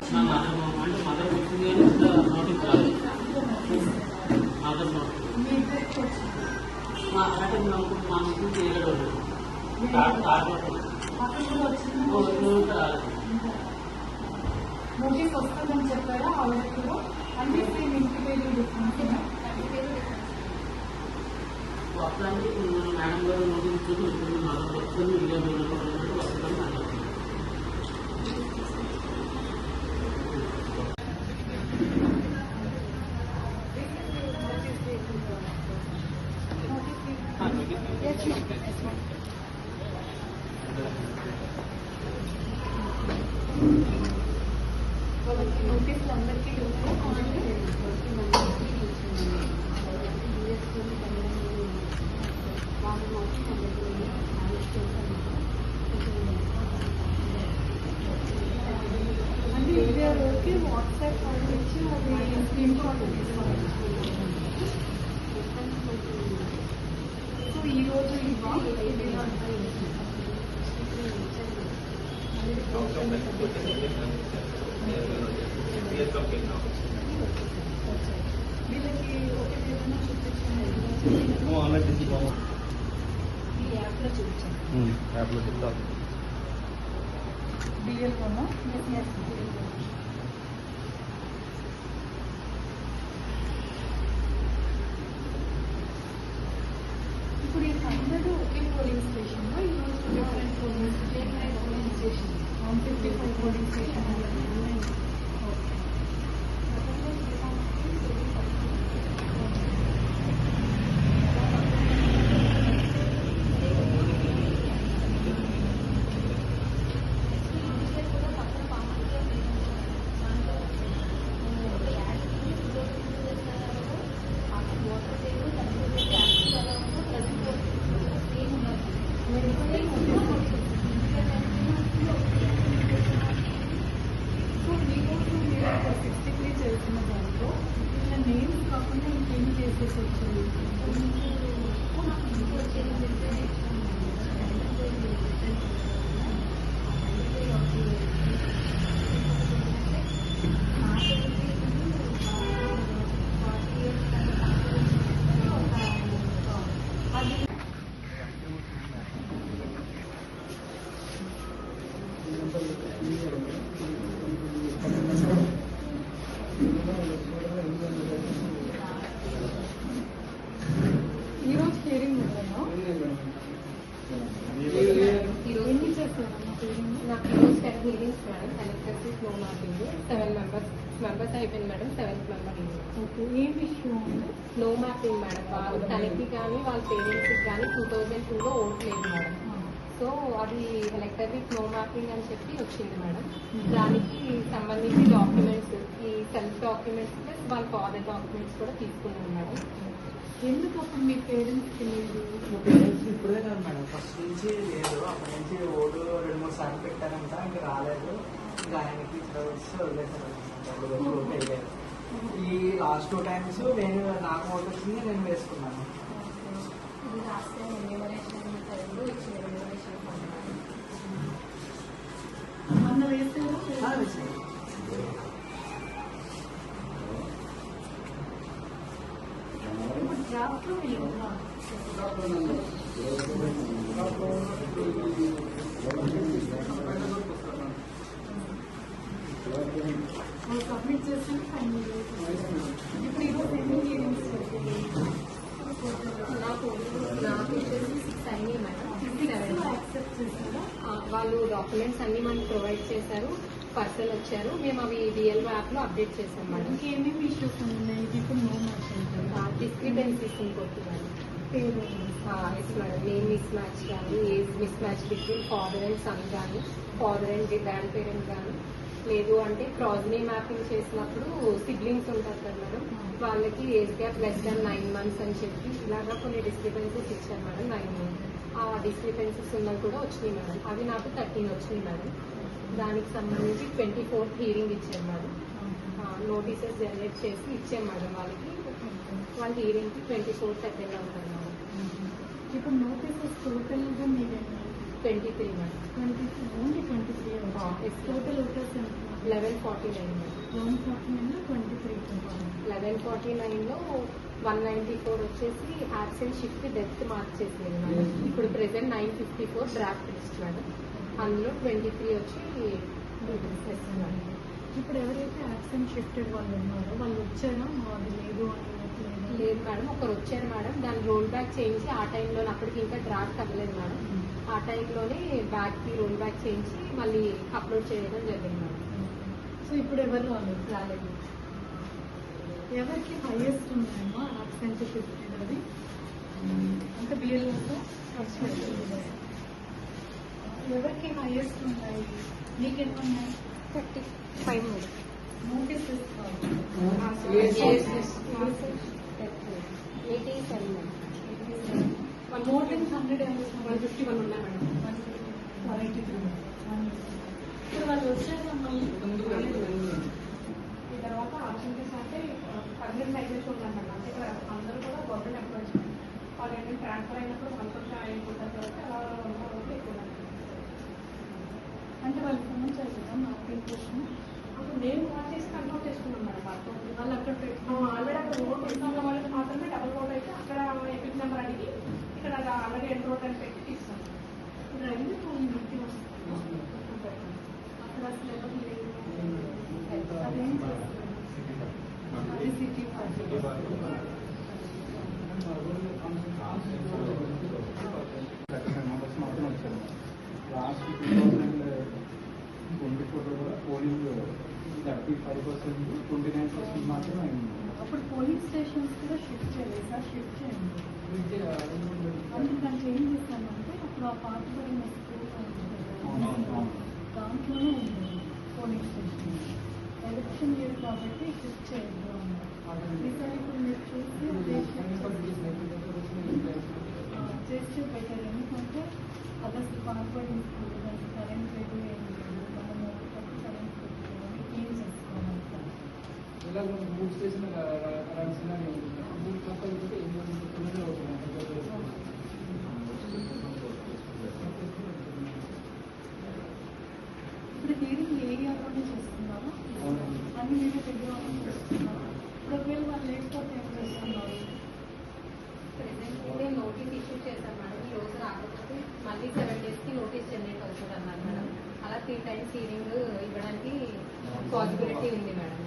వచ్చింది అంటే మదర్ వచ్చింది కానీ ఇంకా నోటీస్ రాలేదు. మదర్ నోటీస్ అంటే మా నుంచి ఏడాడు నోటీస్ వస్తుందని చెప్పారా ఆవిడకి కూడా? అంటే సేమ్ ఇంటి పేరు డిఫరెన్స్ అట్లాంటి మేడం గారు నోటీస్ చూసి మదర్ వస్తుంది వీడియో వస్తుందని అన్నారు. వాళ్ళకి నోటీసులు అందరికీ అంటే ఓకే వాట్సాప్ పంపించి అది స్క్రీన్ షాట్ తీసుకోవాలి. సో ఈరోజు వీళ్ళకి ఒకటి ఏదైనా చూపించండి. ఈ యాప్లో చూపించండి. యాప్లో చెప్తా బిఎల్ఓనా ఇప్పుడు ఈ అందరూ ఒకే పోలింగ్ స్టేషన్లో ఈరోజు different polling station 155 polling station. So ఈరోజు మీరు 63 చేస్తున్న దాంట్లో ఇలా నేమ్స్ కాకుండా ఇంకేం చేసేసి వచ్చాయి? ఈరోజు హియరింగ్ ఉందా? ఎన్ని చేస్తారమ్మా హియరింగ్? నాకు ఈరోజు 10 hearings madam. Collectors slow marking 7 members అయిపోయింది మేడం. 7th member okay. ఏం ఇష్యూ ఉంది? Slow mapping madam. వాళ్ళు తనకి కానీ వాళ్ళ పేరెంట్స్కి కానీ 2002లో ఓట్ లేదు మేడం. సో అది కలెక్టర్ది స్లో మ్యాపింగ్ అని చెప్పి వచ్చింది మేడం. దానికి సంబంధించి డాక్యుమెంట్స్, ఈ సెల్ఫ్ డాక్యుమెంట్స్ ప్లస్ వాళ్ళ ఫాదర్ డాక్యుమెంట్స్ కూడా తీసుకున్నాం మేడం. ఎందుకు అప్పుడు మీ పేరెంట్స్కి లేదు? మా పేరెంట్స్ ఇప్పుడే కాదు మేడం, ఫస్ట్ నుంచి లేదు. అప్పటి నుంచి ఓటు 2-3 సార్లు పెట్టారంట, ఇంకా రాలేదు. ఇంకా ఆయనకి ఇక్కడ వచ్చి వదిలేసారు. ఓటు వేయలేదు. ఈ లాస్ట్ 2 times నేను నాకు ఓటు వచ్చింది, నేను వేసుకున్నాను. ఇది లాస్ట్ టైం ఎన్యూమరేషన్ టైంలో ఇచ్చిన ఎన్యూమరేషన్ మొన్న వేసారు. వేసాను. డ్రాఫ్ట్లో మీరు సబ్మిట్ చేసి ఫైనల్. ఇప్పుడు ఈరోజు ఎన్ని హియరింగ్స్ నాకు వచ్చేసి 6 అయినాయి మేడం. యాక్సెప్ట్ చేశారా? వాళ్ళు డాక్యుమెంట్స్ అన్ని మనకి ప్రొవైడ్ చేశారు. పర్సన్ వచ్చారు. మేము అవి డిఎల్ఓ యాప్లో అప్డేట్ చేసాం మేడం. ఇంకేమేమి ఇష్యూస్ ఉన్నాయి? ఇది ఇప్పుడు నో మ్యాచ్ ఉంటుంది. డిస్క్రిపెన్సీస్ ఇంకోటి మేడం. పేరు yes madam. Name mismatch కానీ, age mismatch between father and son కానీ, ఫాదర్ అండ్ గ్రాండ్ పేరెంట్ కానీ, లేదు అంటే క్రాస్నీ మ్యాపింగ్ చేసినప్పుడు సిబ్లింగ్స్ ఉంటారు కదా మేడం, వాళ్ళకి age gap less than 9 months అని చెప్పి ఇలాగా కొన్ని డిస్క్రిపెన్సీస్ ఇచ్చారు మేడం. 9 ఆ డిస్క్రిపెన్సీస్ ఉన్నవి కూడా వచ్చినాయి మేడం. అవి నాకు 13 వచ్చినాయి మేడం. దానికి సంబంధించి 24th హీరింగ్ ఇచ్చారు మేడం. నోటీసెస్ జనరేట్ చేసి ఇచ్చాం మేడం వాళ్ళకి. వాళ్ళ హీరింగ్కి 24th అటెండ్ అవుతారు మేడం. ఇప్పుడు నోటీసెస్ టోటల్గా మీరు 23 madam. 23 only 23 total voters 1149 madam. 149 23. 1149లో 194 వచ్చేసి యాబ్సెంట్ షిఫ్ట్ డెత్ మార్చేసింది మేడం. ఇప్పుడు ప్రెసెంట్ 954 డ్రాఫ్ట్ లిస్ట్ మేడం. అందులో 23 వచ్చి డ్యూటీస్ మేడం. ఇప్పుడు ఎవరైతే యాక్సిడెంట్ షిఫ్టెడ్ వాళ్ళు ఉన్నారో వాళ్ళు వచ్చారా అది లేదు అని లేదు మేడం, ఒకరు వచ్చారు మేడం. దాన్ని రోల్ బ్యాక్ చేయించి ఆ టైంలో అప్పటికి ఇంకా డ్రాఫ్ట్ అవ్వలేదు మేడం. ఆ టైంలోనే బ్యాక్కి రోల్ బ్యాక్ చేయించి మళ్ళీ అప్లోడ్ చేయడం జరిగింది మేడం. సో ఇప్పుడు ఎవరు రాలేదు. ఎవరికి హైయెస్ట్ ఉన్నాయమ్మా యాక్సిడెంట్ షిఫ్టెడ్ అది అంటే బిఎల్ఓతో ఎవరికి హైయెస్ట్ ఉన్నాయి? మీకెన్ని ఉన్నాయి? 35 మేడం. నోటీసెస్ మోర్ దెన్ 100 151 ఉన్నాయి మేడం. 183. ఇప్పుడు వాళ్ళు వచ్చారు ఈ తర్వాత ఆప్షన్స్ అంటే పర్మనెంట్ సైజెస్ ఉన్నాయి మేడం. అంటే ఇక్కడ అందరూ కూడా గవర్నమెంట్ ఎంప్లాయీస్ వాళ్ళు ఏంటంటే ట్రాన్స్ఫర్ అయినప్పుడు మనకు అయిపోతారు కాబట్టి అలా ఎక్కువ. అంటే వాళ్ళు ఫోన్ చేస్తారా మా అప్లికేషన్? అప్పుడు మేము కాల్ చేసి కన్ఫర్మ్ చేసుకున్నాం మేడం. వాళ్ళు అక్కడ ఆల్రెడీ అక్కడ ఓట్ వేసిన వాళ్ళకి మాత్రమే డబుల్ ఓట్ అయితే అక్కడ ఎపిక్ నెంబర్ అడిగి ఇక్కడ ఆల్రెడీ ఎంట్రోట్ అని పెట్టి తీస్తాం. రైల్వే వాళ్ళు ఇంటికి వస్తారు అక్కడ అసలు ఎవరు లేదు. అదేం చేస్తారు? అది సిటీ పార్టీ. లాస్ట్ 2024 కూడా పోలింగ్ 35%, 29% మాత్రమే అయింది. అప్పుడు పోలీస్ స్టేషన్స్ కూడా షిఫ్ట్ చేయలేదు సార్, షిఫ్ట్ చేయండి. అంటే దానికి ఏం చేస్తామంటే అప్పుడు ఆ పాత పడిన స్కూల్ దాంట్లోనే ఉంది పోలీస్ స్టేషన్. ఎలక్షన్ ఇయర్ కాబట్టి షిఫ్ట్ చేయొద్దు అన్నారు. ఈసారి ఇప్పుడు మీరు చూసి చేస్తే బెటర్. ఎందుకంటే అది అసలు పాల్పడిన స్కూల్ అసలు కరెంట్ లేదు ఏం లేదు. మనము కరెంట్ పెట్టుకోవాలి క్లీన్ చేసుకోవాలి. ఇలా మూడు స్టేషన్ రావాల్సిన మూడు పక్కలు ఏం తొమ్మిది అవుతుంది. ఇప్పుడు హీరింగ్ ఏరియాలోనే చేస్తున్నారా? అన్ని మీరే దగ్గర చేస్తున్నారు. ఇప్పుడు ఒకవేళ వాళ్ళు లేకపోతే ఏం చేస్తున్నారు? ప్రెసెంట్ నోటీస్ ఇష్యూ చేశాం మేడం. ఈ రోజు రాకపోతే మళ్ళీ 7 daysకి నోటీస్ జనరేట్ అవుతుంది అన్నారు మేడం. అలా 3 times హీరింగ్ ఇవ్వడానికి పాసిబిలిటీ ఉంది మేడం.